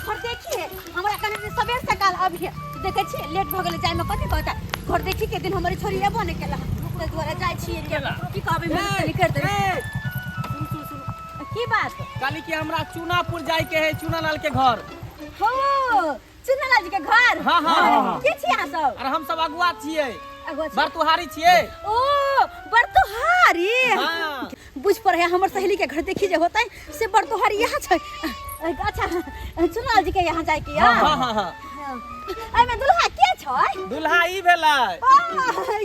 घर देखिए हमरा कने सबेर से काल अभी देखे छी लेट भ गेले जाय में कथि कहता घर देखी के दिन हमर छोरी एबो नै केला ओकरे द्वारा जाय छी की कहबे मैं कर दे सुन की बात काली की हमरा चूनापुर जाय के है चूनालाल के घर हो चूनालाल जी के घर हां हां के छी अहाँ सब अरे हम सब अगुआ छियै बरतुहारी छियै ओ बरतुहारी हां बुझ पर है हमर सहेली के घर देखी जे होतै से बरतुहारी यहाँ छै अच्छा चूनालाल जी के यहाँ जाय के हां हां हां आई में दुल्हा के छै दुल्हा ई भेलै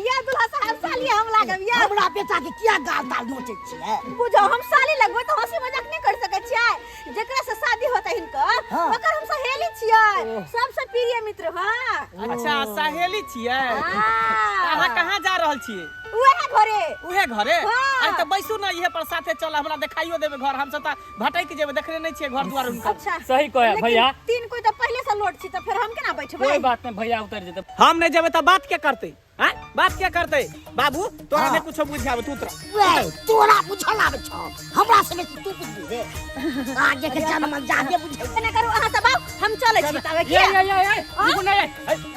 या दुल्हा साहब साली हम लागब या हमरा बेटा के किया गाल ताल नोचै छियै बुझो हम साली लगबै त हंसी मजाक नै कर सकै छियै जेकरा से शादी होतै हिनकर ओकर हम सहेली छियै सबसे प्रिय मित्र हां अच्छा सहेली छियै अहाँ कहां जा रहल छियै उहे घरे अरे त बैसू न इहे पर साथे चल हमरा देखाइयो देबे घर हम सब त भटक जेबे देखले नै छियै घर द्वार उनका सही कहै भैया तीन कोई त पहले से लोट छी त फिर हम केना बैठबै कोई बात नै भैया उतर जेते हम नै जेबे त बात के करते हैं बात क्या करते बाबू तोरा ने कुछो बुझाबे तू उतर वे तोरा बुझल आबै छ हमरा से तू बुझबी रे आगे के जन्म जाके बुझै केना करू अहाँ सब हम चलै छी तबे ये रुको नै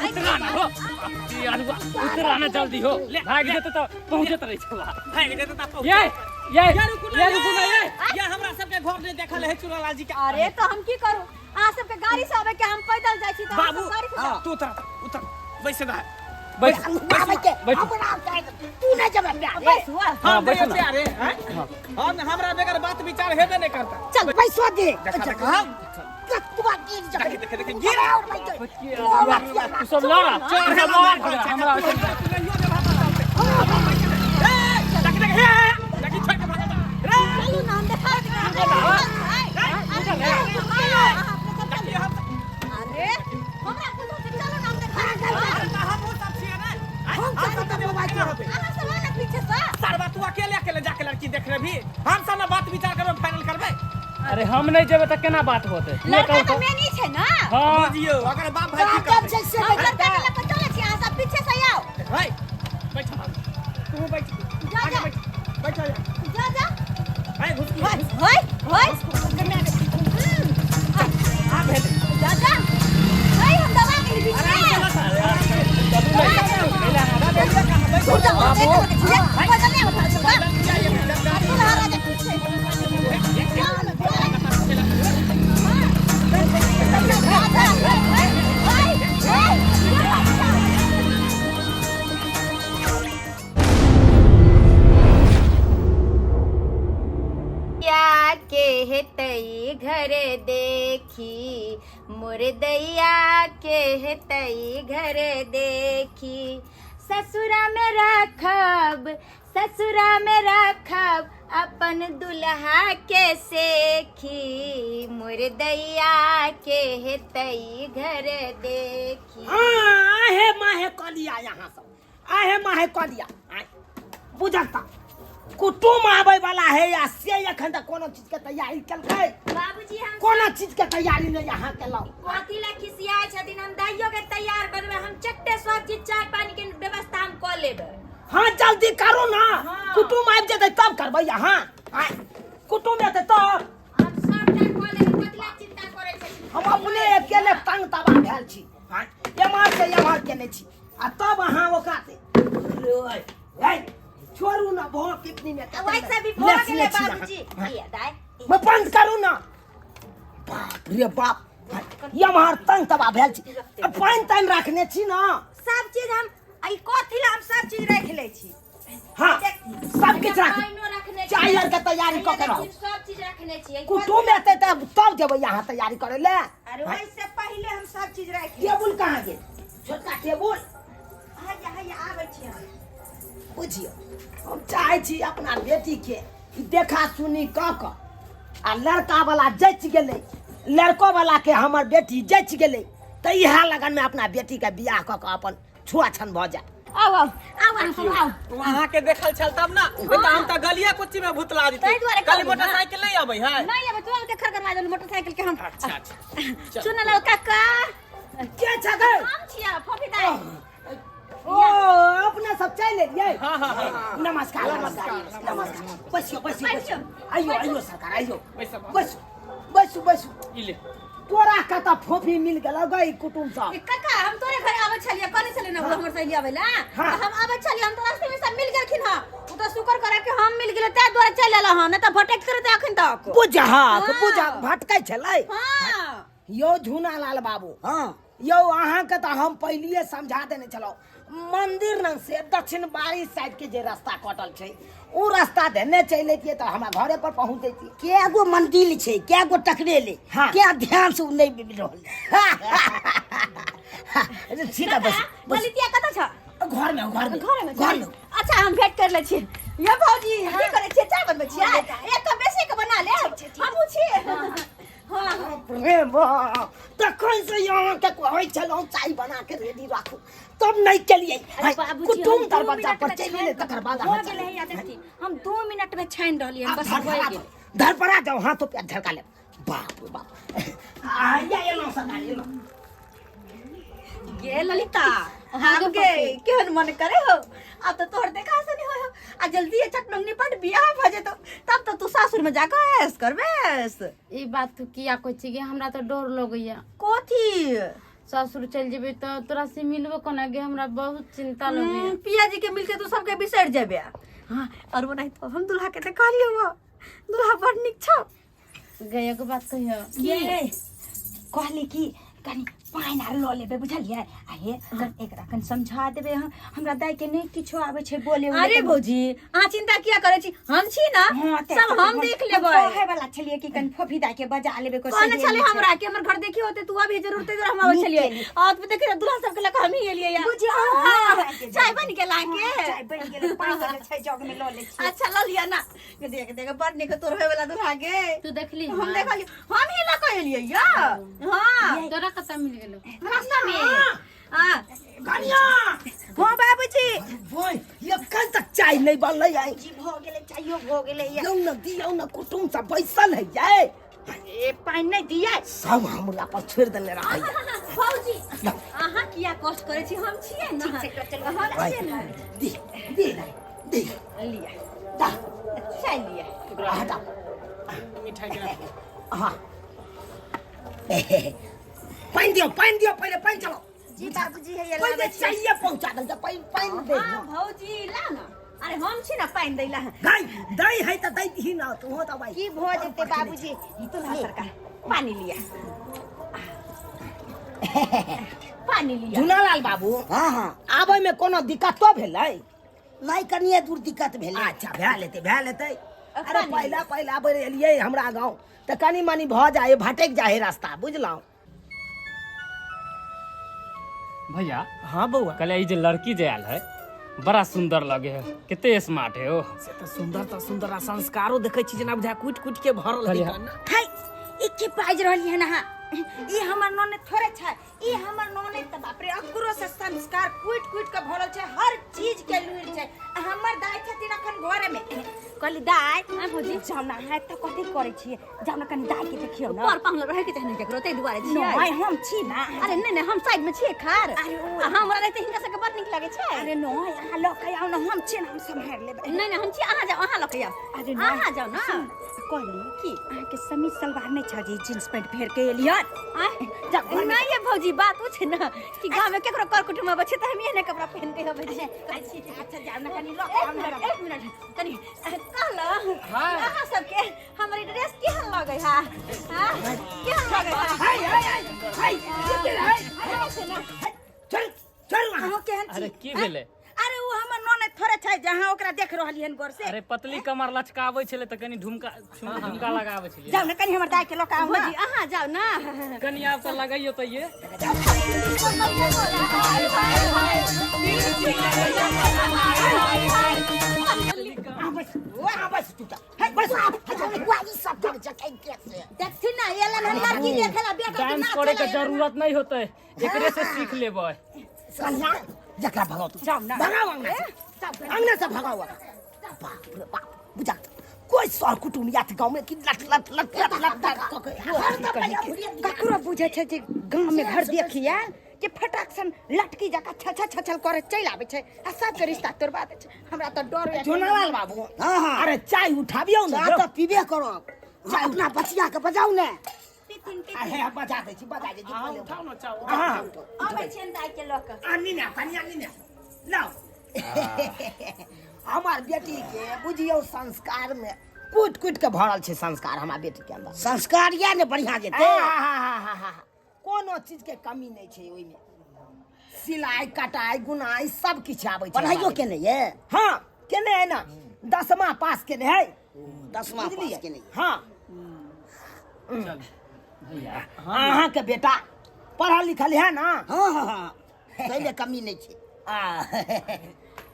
उतरा ना हो यार उतरा ना जल्दी हो भाग जेते त पहुंचत रही छला भाग जेते त पहुंच ये रुको ना ये हमरा सब के घर ने देखल है चूनालाल जी के अरे तो हम की करू अहाँ सब के गाड़ी से आबे के हम पैदल जाय छी त बाबू तू उतर बैठ जा बैठ तू नहीं जब बस हुआ हां बैठ अरे हम हमरा बेगर बात विचार हेबे नहीं करता चल पैसा दे देख गिरा तू सब लड़ा हमरा चलू ना हम देखा अरे हमरा कुछो से चलो ना हम देखा पीछे से सरवा तू अकेले जाके लड़की देख रे भी हम सब ना बात विचार करबे फाइनल करबे अरे हम नहीं जेबे त केना बात होते लड़का त मेनी छै ना हां बुझियो अगर बाप भाई की करते हम लड़का के लेके चले छी अहाँ सब पीछे से आओ भाई बैठ तू बैठ आगे बैठ जा भाई घुस होय आ भेल जा भाई हम दबा के बीच हेतई घर देखी मुर्दैया के हेतई घर देखी ससुरा में रखब अपन दुल्हा के सेखी मुर्दैया के हेतई घर देखी आहे माहे कलिया यहाँ सब आहे माहे कलिया बुझता कुटुम आबै वाला है या से एखन तक कोनो चीज के तैयारी कलकै बाबूजी हम कोनो चीज के तैयारी नहीं यहाँ केलौ कथी ला खिसियाय छथिन हम दाइयो के तैयार करबे हम चट्टे सब चीज चाय पानी के व्यवस्था हम क लेबे हां जल्दी करू ना कुटुम आबि जेतै तब करबै यहाँ कुटुम एतै तब हम सब टा क लेबे कथी ला चिंता करै छी हम अपने अकेले तंग तबा भेल छी हां एमार से एमार केने छी आ तब अहाँ ओकाते रे छोड़ू ना बहुत कितनी में वैसे भी भो गेले बाबूजी ये दाई मैं बंद करू ना बाप रे बाप यमार तंग तबा भेल छी पानी तानी रखने छी ना सब चीज हम आई कथी ला हम सब चीज रख ले छी हां सब किछ रख चाय के तैयारी क के रहो सब चीज रखने छी कुटुम एतै तब जेबै यहाँ तैयारी करे ले अरे वैसे पहले हम सब चीज रख टेबुल कहाँ गेल छोटका टेबुल हाय आबै छी हम बुझियो हम चाहे छी अपना बेटी के देखा सुनी क आ लड़का वाला जच गेलै लड़को वाला के हमर बेटी जच गेलै त इहा लगन में अपना बेटी के बियाह क अपन छुआछन भ जाए आओ वहां के देखल छल तब ना बेटा हम त गलिया कुच्ची में भूतला दिते कल मोटरसाइकिल नहीं आबै है नहीं आबै तुरंत के खर करवा दे मोटरसाइकिल के हम अच्छा सुन ल काका के छ गए हम छिया फोफी दाई ओ अपना सब चल लेलिए हां नमस्कार बसियो आइयो सरकार आइयो बसु इले तोरा कता फोफी मिल गेल गई कुटुम सब काका हम तोरे घरे आवे छलिए कने चले ना हमर सहेली आवेला हाँ। हम आवे छलिए हम तो रास्ते में सब मिल गेलखिन हां उ तो शुक्र करे कि हम मिल गेले ते द्वारा चल आला हां न त भटक करत अखन तक बुझा हाँ। बुझा भटकै छलै हां यो झूना लाल बाबू हाँ यो अहाँ के तो हम पहलिए समझा देने चलो मंदिर न से दक्षिण बारी साइड के जे रास्ता कटल छै उ रास्ता देने चले के तो हमरा घरे पर पहुंच जैती के गो मंदिर छे के गो टकरेले हाँ। क्या ध्यान से नहीं मिल रहल सीधा बस ललितिया कत छ घर में घर में अच्छा हम भेंट कर ले छी ये भौजी की करे छी चाय बनबै छी एक कप बेसी के बना ले हम पूछी हां प्रेम तखन से यहाँ के कहै छलौ चाय बना के रेडी राखू तब नहीं चलिए कुटुम दरवाजा पर चलिए तकर बाद हो गेले या देखती हम 2 मिनट में छान रहलिए बस हो गेल धर पड़ा जाओ हाथ पे झटका ले बाप रे बाप आ ये लो सदा ये लो गे ललिता हम के केहन मन करे हो अब तो तोहर देखा से नहीं हो आ जल्दी ये चटनंग निपट बियाह भ जेतो तब तो तू सासुर में जाके ऐस करबेस ई बात तू किया कोई चीज हमरा तो डर लगैया कोथी ससुर चल जेबे तो तोरा से मिलबो कोना गे हमरा बहुत चिंता लगैया पिया जी के मिलके तू सबके बिसर जेबे हां और वो नहीं तो हम दुल्हा के देखा लियो दुल्हा बड़ निक छ गया के बात कहियो ये कहली कि कनी पाइन आर ल लेबे बुझलिए आ हे एकरा कन समझा देबे हमरा दाई के नहीं किछो आवे छै बोले अरे भौजी आ चिंता किया करे छी हम छी ना सब हम देख लेबै कहे वाला छलिए कि कन फोफी दाई के बजा लेबे को कौन चले हमरा के हमर घर देखी होते तू अभी जरूरत है हम आवे छलिए आज पे देखे दुल्हा सब के लगा हम ही एलिए यार बुझी चाय बन के लाके चाय बन गेल पाइन वाला छै जग में ल ले छी अच्छा ल लिया ना के देख बड़ निक तोर होय वाला दुल्हा के तू देखली हम देखली हम ही लगा एलिए या हां तोरा कता मिल गेलो रास्ता में हां कन्या हां बाबूजी बोल ये कल तक चाय नहीं बनलै आई जी भ गेले चाहियो भ गेले दियौ न कुटुम सब बैसल है जाए ए पाइन नहीं दिए सब हमरा पर छोड़ देले रहा भौजी अहाँ किया कष्ट करे छी हम छिए ना हम छिए ना दे लिया दा चाय लिया हटा मिठाई के हां पाइन दियो पहले पाइन चलो जी बाबूजी है ये पहले लागे छी चाहिए पहुंचा दे पाइन दे हां भौजी ला ना अरे हम छी ना पाइन दैला दई है त दई ही ना तू हो त भाई की भ जेते बाबूजी ई तो ना सरकार पानी लिया पानी लिया झुनालाल बाबू हां हां आबै में कोनो दिक्कत तो भेलै नहीं कनिए दूर दिक्कत भेले अच्छा भै लेते अरे पहला बेर एलिए हमरा गांव त कनी मनी भ जाए भटक जाए रास्ता बुझलौ भैया हां बउआ कल ई जे लड़की जे आयल है बड़ा सुंदर लगे है कितने स्मार्ट है ओ से तो सुंदर आ संस्कारो देखै छी जना बुझा कुट के भरल है ना हाय ई की पाइज रहली है ना ई हमर नोने थोड़े छै ई हमर नोने त बाप रे अकुरो से संस्कार कुट के भरल छै हर चीज के लुइर छै हमर दाई छथिन अखन घरे में कहली दाई भौजी जाऊ ना है त कथि करे छिए जाऊ ना कनी दाई के देखियो ना पर पांगल रहे के चाहे केकरो तै दुआरे छी नहीं हम छी ना अरे नहीं हम साइड में छी खार अरे हमरा रहते हिनका सबके बड़ निक लागे छै अरे नो यहाँ ल के आउ ना हम छी ना हम संभाल लेबै नहीं हम छी अहाँ जाओ अहाँ ल के आओ अरे अहाँ जाओ ना कहली कि अहाँ के समीज सलवार नहीं छ जी जींस पैंट फेर के एलियन नहीं ये भौजी बात हो छै ना कि गांव में केकरो कर कुटुम में बचे त हम एहने कपड़ा पहन के होबे छै अच्छा जाऊ ना कनी ल के आउ ना एक मिनट तनी कहलो अहाँ सबके हमर ड्रेस केहन लगे है हां केहन लगे है चल अहाँ केहन अरे छी की भेले अरे वो हमर नोने थोड़े छै जहां ओकरा देख रहलियन गोर से अरे पतली कमर लचकावे छले त कनी झुमका लगावे छलिए जाऊ ना कनी हमर दाई के ल के आउ ना भौजी अहाँ जाओ ना कनी आप तो लगाइयो त ये देखथिन ना ये लन लड़की देखेला बेटा डांस करे के जरूरत नहीं होते एकरे से सीख लेबै कन्या जकरा भगाओ तू भगाओ अंगने से भगाओ बाप रे बाप बुझा कोई सर कुटुम यात गांव में कि लट ककरो बुझे छै जे गांव में घर देखिया जे फटाक सन लटकी जका छछल करे चल आवे छै आ सब के रिश्ता तोड़वा दे छै हमरा त डर होय जोनालाल बाबू हां अरे चाय उठाबियो ना तो पीबे करो चाय अपना बचिया के बजाऊ ने पिथिन आ, पिथिन हे बजा दै छी अहाँ पहिले उठाउ न चाउ हाँ अबै छियन दाइ के लऽ कऽ आनी ने कनी आनी ने लाओ हमार बेटी के बुझियो संस्कार में कूट कूट के भरल छै संस्कार हमार बेटी के अंदर संस्कार या ने बढ़िया जेते कोनो चीज के कमी नहीं छै ओइ में सिलाई कटाई गुनाई सब किछ आबै छै पढ़ाइयो केने ये हाँ केने है ना 10वां पास केने है 10वां बुझलियै? पास केने ये हाँ भैया अहाँ के बेटा पढ़ल लिखल है ना हाँ हाँ हाँ पहले कमी नहीं छे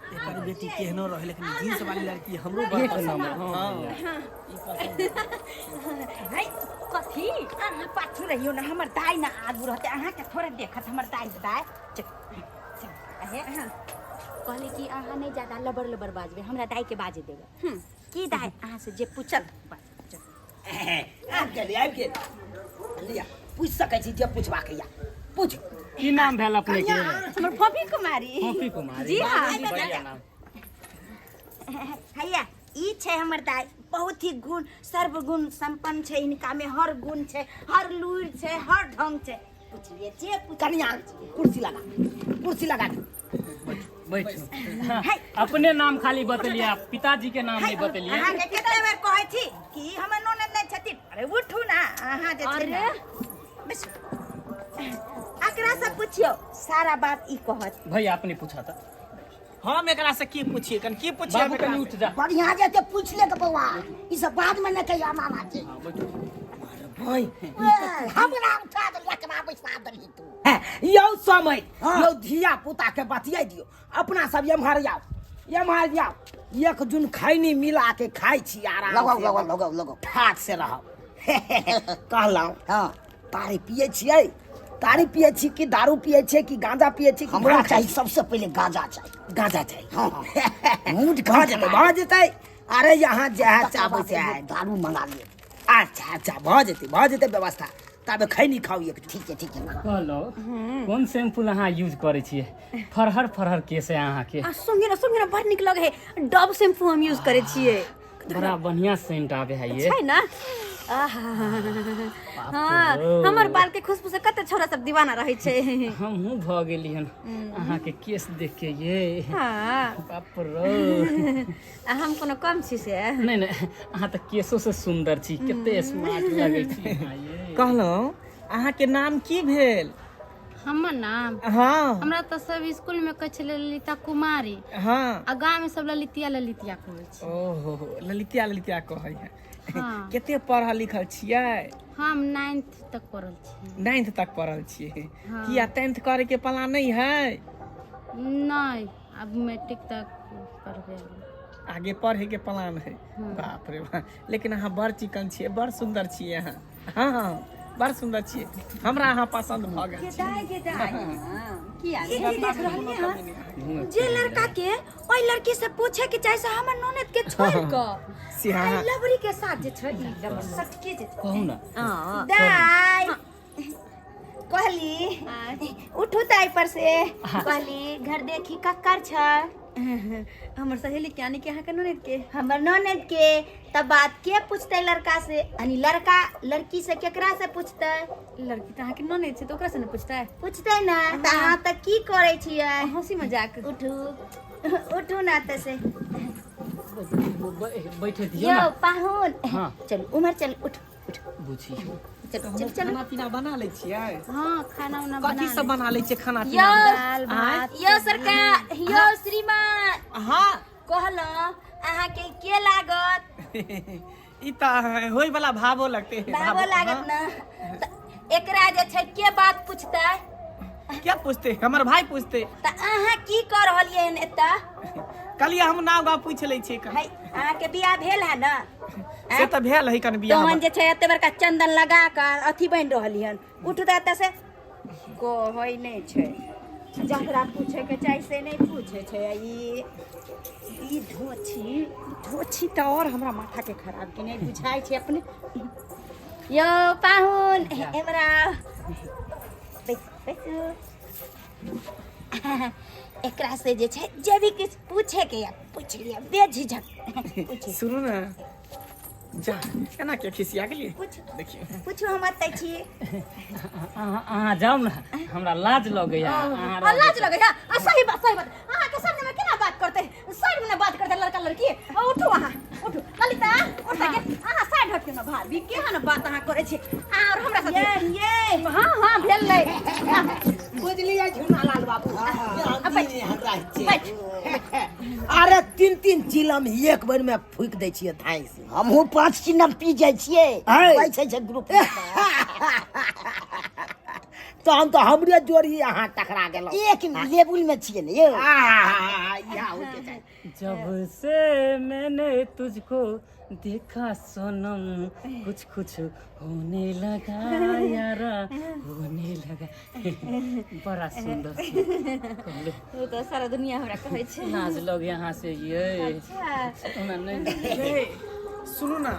एकर बेटी केहनो रहे लेकिन जींस वाली लड़की हमरो बड़ पसंद है हां है कथी अहाँ पाछू रहियो ना हमर दाइ ना आगू रहते अहाँ के थोड़े देखत हमर दाइ अहे कहले कि अहाँ नहीं ज्यादा लबर लबर बाजबे हमरा दाई के बाजे देबे की दाइ अहाँ से जे पूछत आबि गेल लिया पूछ सकै छी जे पूछबा के या पूछ की नाम भेल अपने के हमर फफी कुमारी फफी कुमारी जी हाँ बढ़िया नाम हैया ई छै हमर दाइ बहुत ही गुण सर्वगुण संपन्न छै इनका में हर गुण छै हर लूर छै हर ढंग छै पूछिए जे पूछ कनिया कुर्सी लगा दे बैठो अपने नाम खाली बतलिए आप पिताजी के नाम नहीं बतलिए अहाँ के कते बेर कहै छी कि हमर ननद नै छथिन अरे उठू ना अहाँ जे छै ना बस एकरा से पूछियो सारा बात ई कहत भैया अपने पूछा था हम एकरा से की पूछिए कन की पूछिए बाबू कनी उठ जा बढ़िया जेते पूछ ले के बउआ ई सब बाद में न कहिया मामा छे भाई हमरा उठा दे एकरा बैठा दही तू यौ समय यौ धिया पुता के बतिया दियो अपना सब एम्हर जाओ एक जून खैनी मिला के खाई छी आराम से लगाओ ठाक से रहो कहलौं हां तारी पिए छी कि दारू पिए छी कि गांजा पिए छी हमरा चाहिए सबसे पहले गांजा चाहिए हां मूड भऽ जेतै अरे यहाँ जहाँ चाहबै से दारू मंगा लिए अच्छा भऽ जेतै व्यवस्था तब खैनी खाऊ एक ठीक है कहलो कौन शैम्पू अहाँ यूज करे छिए फरहर केस है अहाँ के सुंगे ना बड़ निक लगे है डब शैम्पू हम यूज करे छिए बड़ा बढ़िया सेंट आवे है ये छै ना हाँ हमर बाल के खुशबू से कते छोरा सब दीवाना रहे छै हमहू भ गेली हन अहाँ के केस देख के ये हाँ बाप रे हम कोनो कम छी से नहीं अहाँ तो केसो से सुंदर छी कते स्मार्ट लगे छी अहाँ ये कहलौं अहाँ के नाम की भेल हमर नाम हाँ हमरा तो सब स्कूल में कहे छले ललिता कुमारी हाँ आ गांव में सब ललितिया कहै छै ओहो ललितिया कहै है हाँ। कते पढ़ल लिखल छियै हम 9th तक पढ़ल छी 9th तक पढ़ल छियै हाँ। किया 10th करे के प्लान नहीं है नहीं अब मैट्रिक तक पढ़बे आगे पढ़े के प्लान है बाप रे बाप लेकिन अहाँ बड़ चिकन छियै बड़ सुंदर छियै अहाँ हाँ बड़ सुंदर छियै हमरा अहाँ पसंद भऽ गेल जे लड़का के ओइ लड़की से पूछे के चाहे से हमर ननद के छोड़ के लवरी के साथ जे छै ई लवर सटके जे कहू ना दाई कहली उठू दाई पर से कहली घर देखी कक्कर छ हमर सहेली के यानी कि अहाँ के ननद के हमर ननद के तब बात के पूछते लड़का से यानी लड़का लड़की से केकरा से पूछते लड़की तो अहाँ के ननद छै तो ओकरा से न पूछते ना त अहाँ त की करे छियै हंसी मजाक उठू ना त से बैठे दियो यो ना पाहुन हाँ। चल उमर चल उठ बुझी चल खाना पीना बना ले छियै हाँ खाना उना कथी सब बना ले छियै खाना यो पीना दाल भात यो सरकार यो श्रीमान हाँ कहलो अहाँ के लागत ई त होय वाला भावो लगते है बाबो लागत ना त एकरा जे छै के बात पूछते क्या पूछते हमर भाई पूछते त अहाँ की कर रहलियै हन एता कलिया हम नाव गाँव पूछ ले छियै है अहाँ के बियाह भेल है ना से त भेल है कन बियाह तहन जे छै एते बड़का चंदन लगा के अथी बन रहली हन उठ त एता से को होय नै छै जकरा पूछे के चाही से नहीं पूछे छै ई ढोछी त और हमरा माथा के खराब के नहीं बुझाई छै अपने यो पाहुन हमरा एकरा से जे छै जे भी किछ पूछे के या पूछ लिया बेझिझक पूछे सुनू ना जा केना के खिसिया गेलिए पूछ देखियो पूछो हम अतै छी। अहाँ जाओ ना, हमरा लाज लगैया। अहाँ लाज लगे है सही बात अहाँ के सामने में केना बात करते साइड में बात करते लड़का लड़की उठो अहाँ उठो ललिता उठ के अहाँ साइड हट के ना भाभी केहन बात अहाँ करे छी और हमरा साथे ये हां भेल ले बुझलिए झुनालाल बाबू बैठ बैठ अरे 3 चिलम एक बेर में फूक दै छियै धाई से। हमहू 5 चिन्नम पी जाइ छियै कहै छै ग्रुप तो हम तो हमरे जोड़ी अहाँ टकरा गेलौ एक लेवल में छियै ने यौ। जब से मैंने तुझको देखा सनम कुछ कुछ होने लगा यारा होने लगा। बड़ा सुंदर वो तो सारा दुनिया हमरा कहै छै लाज लगे यहाँ से ये। हमरा नहीं सुनू ना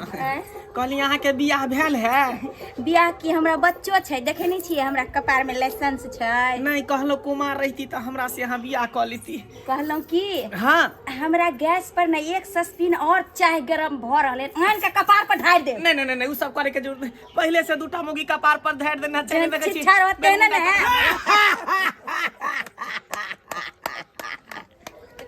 कहली अहाँ के बियाह भेल है बियाह की हमरा बच्चो छै देखे नहीं छियै हमरा कपार में लाइसेंस छै। नहीं कहलो कुमार रहती तो हमरा से अहाँ बियाह क लेती। कहलौं की हाँ हमरा गैस पर न एक सस्पिन और चाय गरम भ रहले आन के कपार पर ढार दे। नहीं उ सब करे के जरूरत नहीं। पहले से 2टा मुगी कपार पर धैर देना चाहिए देखे छी छिछा रहते न है।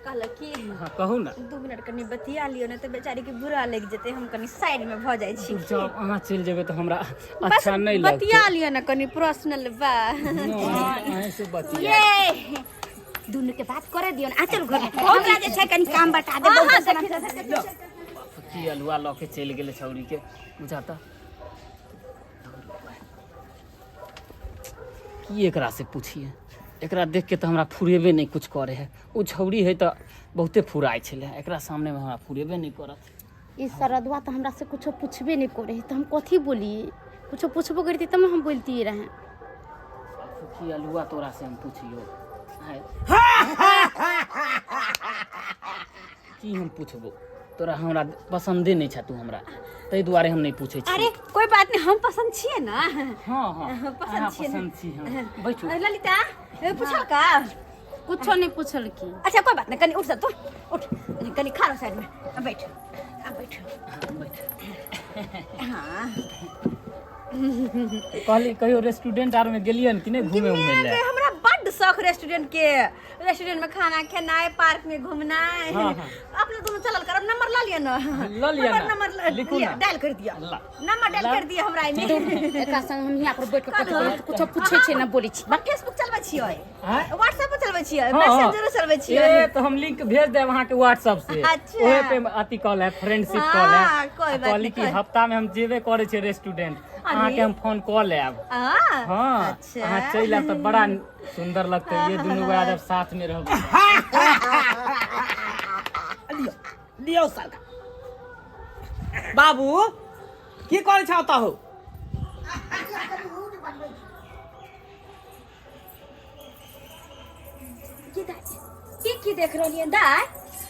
कहल की हाँ कहू ना। 2 मिनट कनी बतिया लियो न त बेचारी के बुरा लग जेते हम कनी साइड में भ जाय छी। जब अहाँ चल जेबे तो हमरा बस अच्छा नहीं लगते। बतिया लियो न कनी पर्सनल बा। अहाँ से बतिया ये दुनु के बात करे दियो न आ चल घर में हमरा जे छै कनी काम बता दे बहुत की अलुआ ल के चल गेले छौरी के बुझाता की एकरा से पूछिए। एकरा देख के तो हमरा फुरेबे नहीं कुछ करे है। उ छौरी है तो बहुते फुराई छले एकरा सामने में हमरा फुरेबे नहीं करत। ई सरदवा तो हमरा से कुछ पूछबे नहीं करे तो हम कथी बोली कुछ पूछबो करती तब हम बोलती रहे। की अलुआ तोरा से हम पूछियो की हम पूछबो तोरा हमरा पसंदे नहीं छ तू हमरा तै दुआरे हम नहीं पूछे छी। अरे कोई बात नहीं हम पसंद छिए ना। हां पसंद छिए पसंद छी हम बैठो। ललिता पूछल का कुछो नहीं पूछल की। अच्छा कोई बात नहीं कनी उठ जा तू उठ कनी खा साइड में अब बैठ हां कहली कहियो रेस्टोरेंट आर में गेलियन कि नहीं घूमे उमे ले। हमरा बड़ शौक रेस्टोरेंट में खाना खेनाय पार्क में घूमनाय। हाँ। अपने दोनों चलल करब नंबर ला लिया ना ला लिया ना। नंबर लिखू ना। डायल कर दिया नंबर डायल कर दिया हमरा में एकरा संग हम यहाँ पर बैठ के कुछ पूछे छे ना बोली छी। फेसबुक चलबै छियै हाँ? व्हाट्सएप पर चलबै छियै हाँ, मैसेंजर चलबै छियै। ये तो हम लिंक भेज देब वहाँ के व्हाट्सएप से। अच्छा। ओहे पे अति कॉल है फ्रेंडशिप कॉल हाँ, है। कोई बात कहली नहीं, कि कोई- हफ्ता में हम जेबे करे छे रेस्टोरेंट अहाँ के हम फोन कॉल लेब। हाँ अच्छा अहाँ चल आब तो बड़ा सुंदर लगते ये दोनों गोरा जब साथ में रहब। लियो सरकार बाबू की करे चाहता हो की देख रहलियन दाय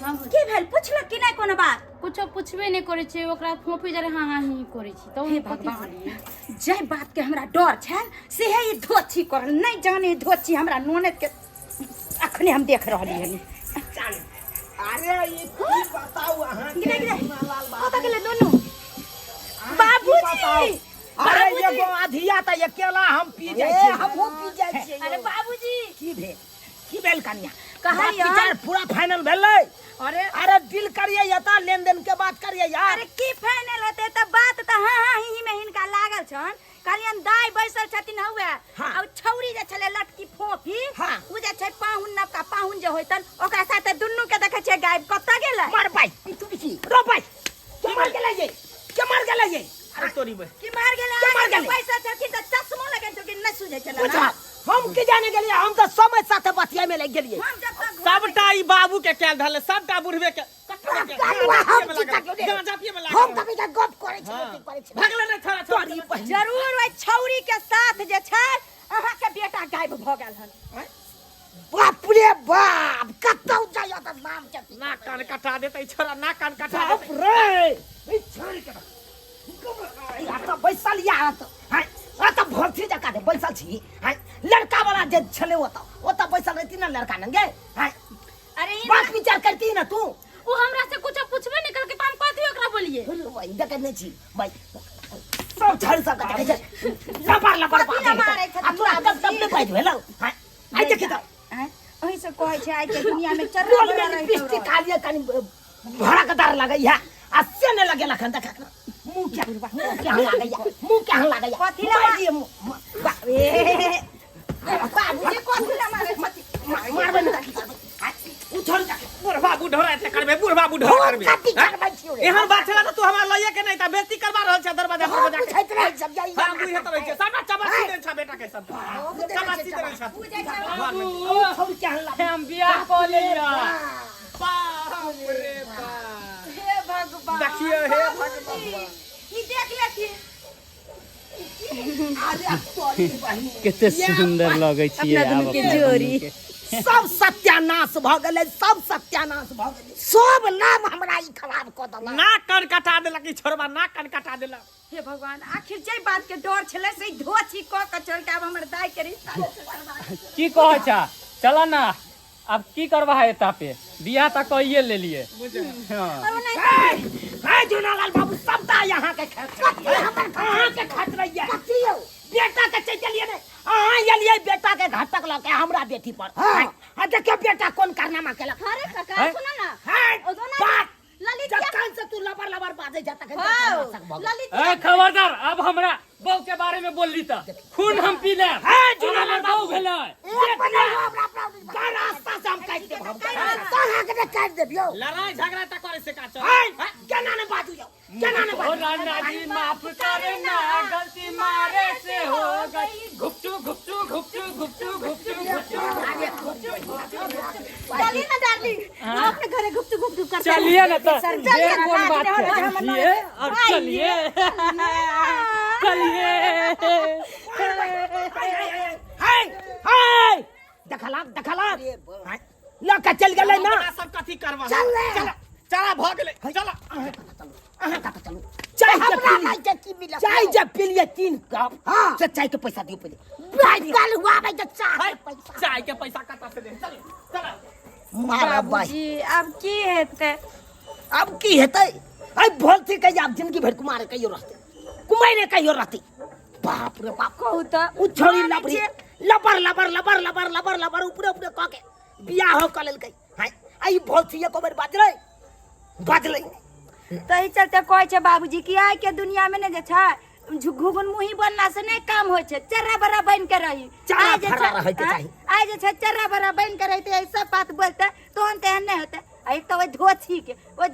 की भेल पुछलक कि नहीं कोनो बात। कुछो पूछबे नहीं करे छे ओकरा फोफी जरे हाँ हाँ ही करे छी तो हे भगवान जय बात के हमरा डर छल से है ये धोची कर नहीं जाने धोची हमरा ननद के अखने हम देख रहली हनी। अरे ये की बताऊ अहाँ के झुनालाल बाबू पता गेले दोनों बाबूजी अरे ये आधिया त अकेला हम पी जाय छी हमहू पी जाय छी। अरे बाबूजी की भेल कन्या कहलियन। बात विचार पूरा फाइनल भेलै। अरे दिल करिए यता लेन देन के बात करिए यार। अरे की फाइनल होते त बात त हां हां ही में हिनका लागल छन कहलियन दाई बैसल छथिन हउए हाँ। और छौरी जे छले लटकी फोफी हाँ। उ जे छै पाहुन नवका पाहुन जे होइतन ओकरा साथे दुन्नु के देखे छै गायब कत्ता गेलै। मार भाई तू की रो भाई के मार गेलै ये अरे तोरी बे की मार गेलै के मार गेलै? पैसा छथिन त चश्मा लगे छथिन न सुझे छले पूछा हम की जाने गेलिए हम तो समय साथे बतिया में लग गेलिए। हम जब तक सबटा ई बाबू के कैल धले सबटा बुढ़वे के हम कभी तक गप करे छी भगले न छोरा तोरी जरूर ओइ छौरी के साथ जे छै अहाँ के बेटा गायब भ गेल हन। बाप रे बाप कतौ जाय त नाम चती ना कान कटा देते छोरा ना कान कटा बाप देते। रे ई छोरी के यार तो बैसल या तो हाय तो भर्ती जका दे बैसल छी हाय लड़का वाला जे छले ओता बैसल रहती ना लड़का नंगे हाय अरे बात विचार करती ना तू वो हमरा से कुछ पूछबे नहीं करके तो हम कथी ओकरा बोलिए भाई देखे नहीं छी भाई सब झाड़ू सब देखे छै लपर कथी ला मारै छथिन? आ तोरा तब ने बाज भेलौ हां आई देखि त हैं ओही से कहै छै आइ के दुनिया में चल रोल में पिस्ती कालिए कनी भड़कदार लगैया आ से ने लगे लखन देख मुंह क्या लगैया कथी ला बाबूजी कथी ला मारै छथिन? मारबे न उछल जाके बुढ़वा बुढ़वा ऐसे करबे बुढ़वा बुढ़वा करबे कथी करबै छियो रे एहन बात छला त तू हमरा लइए के नहीं त बेइज्जती करबा रहल छ दरवाजा पर बजा के पूछैत रह सब जाई हां बुझे त रहै छै सब चबासी दे छ बेटा के सब चबासी दे छ छोड़ के हल्ला हम बियाह कऽ लेलियै बाप रे बाप हे भगवान देखिए हे भगवान ई देख लेथिन अरे तोरी बहिन कते सुंदर लगै छियै आब अपना जोड़ी सब सत्यानाश भ गेलै सब सत्यानाश भ गेलै सब नाम हमरा ई खराब क देलक ना कन कटा देलक ई छोरबा ना कन कटा देलक हे भगवान आखिर जे बात के डर छले से धोछी क के चल के अब हमर दाई के रिश्ता की कहै छा चल ना अब की करबा है एता पे बियाह त कइए लेलिए हां हाय जुनालाल बाबू सब ता यहां के खेत हमर कहां के खेत रहिए कथि यौ बेटा के चलिए ने अहाँ एलिए बेटा के घर तक लके हमरा बेटी पर हां देखिए बेटा कोन कारनामा केलक अरे काका सुना ना हाय ओ दोना बात ललित जखन से तू लबर लबर बाजे जाता के ललित ए खबरदार अब हमरा बहू के बारे में बोलली त खून हम पी ले हाय जुनालाल बहू बाबू भेलै का रास्ता से हम काट के भाग कहां के काट देबियो लड़ाई झगड़ा त करे से का चल हाय केना ने बाजू जाओ केना ने ओ बाजू राना जी माफ करना गलती मारे से हो गई घुपचू घुपचू घुपचू घुपचू घुपचू चलिए ना डार्लिंग हम अपने घरे गुप्त करते हैं। चलिए ना तो चलिए ये ना, कौन बात रात है में ये और चलिए चलिए हाय हाय देखला लका चल गेलै ना सब कथी करबा चल चला भ गेलै चला अहाँ का चलू चाय हमरा नहीं के की मिला चाय जब पी लिए 3 कप हां से चाय के पैसा दियो पहले कल हुआ भाई तो चाय पैसा चाय के पैसा कता से दे चल चला मारा भाई बाबूजी अब की हेतै अब की हेतै आई भोलती के आप जिंदगी भर कुमार कहियो रहते कुमारे कहियो रहती बाप रे बाप कहू त उ छोरी लबरी लबर ऊपर क के बियाह हो क लेलकै हाय आई भोलती को बार बाजलै तही चलते कहै छै बाबूजी कि आइ के दुनिया में ने जे छै घुगुन मुही बनला से नहीं काम होय छै चर्रा बड़ा बन के रही चर्रा आइ जे भरा छै- रहै के चाही। आइ जे छै चर्रा बड़ा बन के रहिते ऐ सब बात बोलते तोहन तेहन नहीं होते आई तो ओइ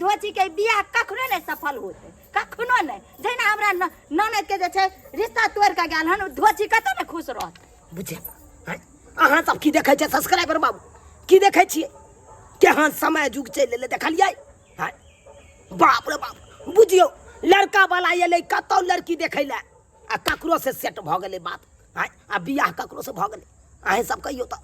धोछी के बियाह कखनो नहीं सफल होते कखनो नहीं जेना हमरा ननद के जे छै रिश्ता तोड़ के गेल हन धोछी कतौ ने खुश रहत बुझे हाय अहाँ सब की देखै छै सब्सक्राइबर बाबू की देखै छियै केहन समय जुग चलि एलै देखलियै हाय बाप रे बाप बुझियो लड़का वाला एलै कतौ लड़की देखै ले आ ककरो से सेट भ गेलै बात हाय आ बियाह ककरो से भ गेलै अहीं सब कहियो त